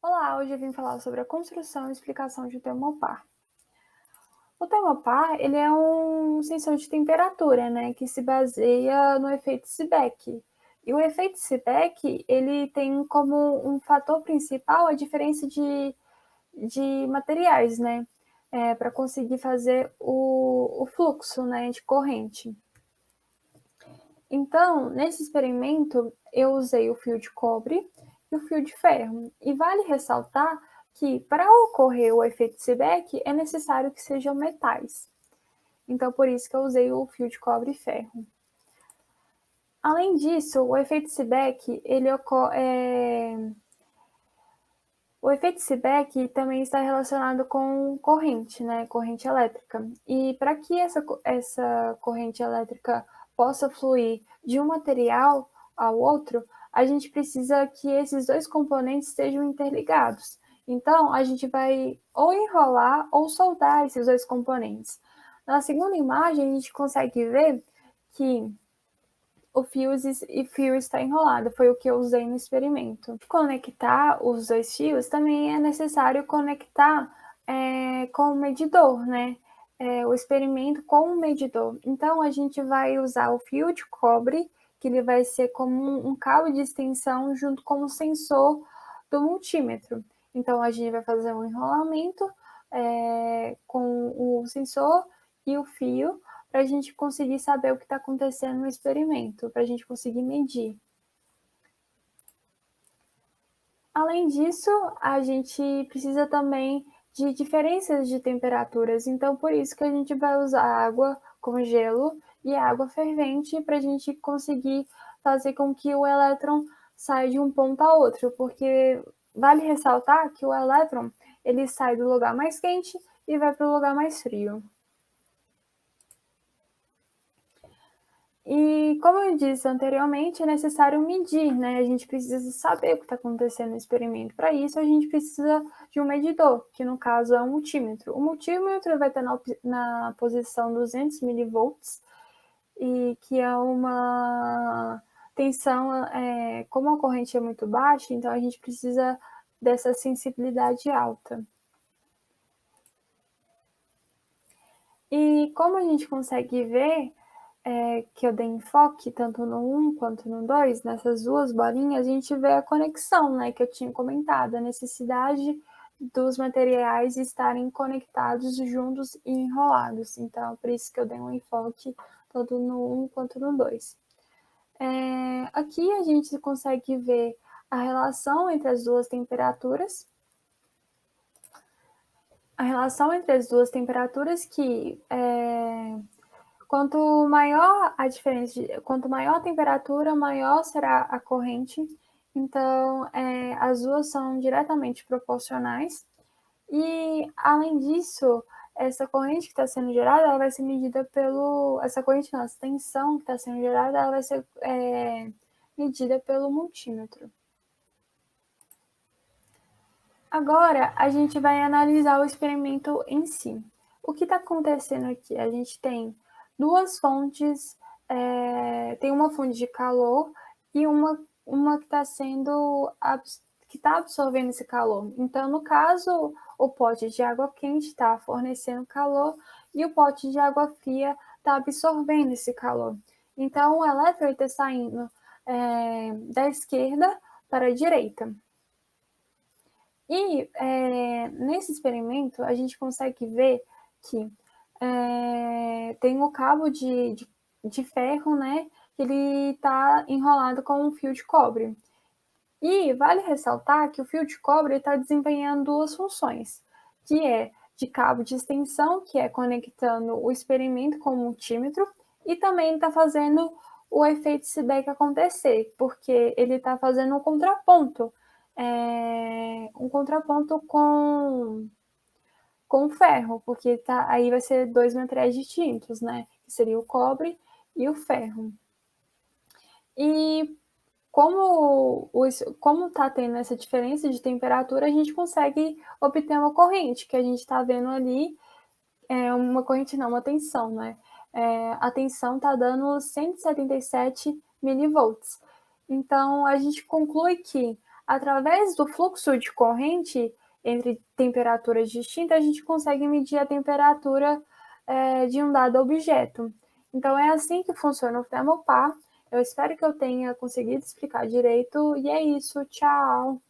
Olá, hoje eu vim falar sobre a construção e explicação de um termopar. O termopar, ele é um sensor de temperatura, né, que se baseia no efeito Seebeck. E o efeito Seebeck, ele tem como um fator principal a diferença de materiais, né, para conseguir fazer o fluxo, né, de corrente. Então, nesse experimento, eu usei o fio de cobre e o fio de ferro. E vale ressaltar que, para ocorrer o efeito Seebeck, é necessário que sejam metais. Então, por isso que eu usei o fio de cobre e ferro. Além disso, o efeito Seebeck, O efeito Seebeck também está relacionado com corrente, né? Corrente elétrica. E para que essa corrente elétrica possa fluir de um material ao outro, a gente precisa que esses dois componentes estejam interligados. Então, a gente vai ou enrolar ou soldar esses dois componentes. Na segunda imagem, a gente consegue ver que o fio está enrolado, foi o que eu usei no experimento. Conectar os dois fios também é necessário conectar com o medidor, né? O experimento com o medidor. Então, a gente vai usar o fio de cobre, que ele vai ser como um cabo de extensão junto com o sensor do multímetro. Então, a gente vai fazer um enrolamento com o sensor e o fio, para a gente conseguir saber o que está acontecendo no experimento, para a gente conseguir medir. Além disso, a gente precisa também de diferenças de temperaturas, então por isso que a gente vai usar água com gelo e água fervente para a gente conseguir fazer com que o elétron saia de um ponto a outro, porque vale ressaltar que o elétron ele sai do lugar mais quente e vai para o lugar mais frio. E como eu disse anteriormente, é necessário medir, né? A gente precisa saber o que está acontecendo no experimento. Para isso, a gente precisa de um medidor, que no caso é um multímetro. O multímetro vai estar na posição 200 milivolts, e que é uma tensão, como a corrente é muito baixa, então a gente precisa dessa sensibilidade alta. E como a gente consegue ver, que eu dei enfoque tanto no 1 quanto no 2, nessas duas bolinhas, a gente vê a conexão, né, que eu tinha comentado, a necessidade dos materiais estarem conectados juntos e enrolados. Então, por isso que eu dei um enfoque tanto no 1 quanto no 2. Aqui a gente consegue ver a relação entre as duas temperaturas. A relação entre as duas temperaturas que quanto maior a diferença, quanto maior a temperatura, maior será a corrente. Então, as duas são diretamente proporcionais. E, além disso, essa corrente que está sendo gerada, ela vai ser medida pelo... Essa corrente não, essa tensão que está sendo gerada, ela vai ser medida pelo multímetro. Agora, a gente vai analisar o experimento em si. O que está acontecendo aqui? A gente tem duas fontes, tem uma fonte de calor e uma que está que está absorvendo esse calor. Então, no caso, o pote de água quente está fornecendo calor e o pote de água fria está absorvendo esse calor. Então, o elétron está saindo da esquerda para a direita. E nesse experimento a gente consegue ver que tem o cabo de ferro, né, que ele está enrolado com um fio de cobre. E vale ressaltar que o fio de cobre está desempenhando duas funções, que é de cabo de extensão, que é conectando o experimento com o multímetro, e também está fazendo o efeito Seebeck acontecer, porque ele está fazendo um contraponto com ferro, porque aí vai ser dois materiais distintos, né? Que seria o cobre e o ferro. E como está tendo essa diferença de temperatura, a gente consegue obter uma corrente, que a gente está vendo ali, uma corrente não, uma tensão, né? A tensão está dando 177 milivolts. Então, a gente conclui que através do fluxo de corrente entre temperaturas distintas, a gente consegue medir a temperatura de um dado objeto. Então, é assim que funciona o Thermopar. Eu espero que eu tenha conseguido explicar direito. E é isso. Tchau!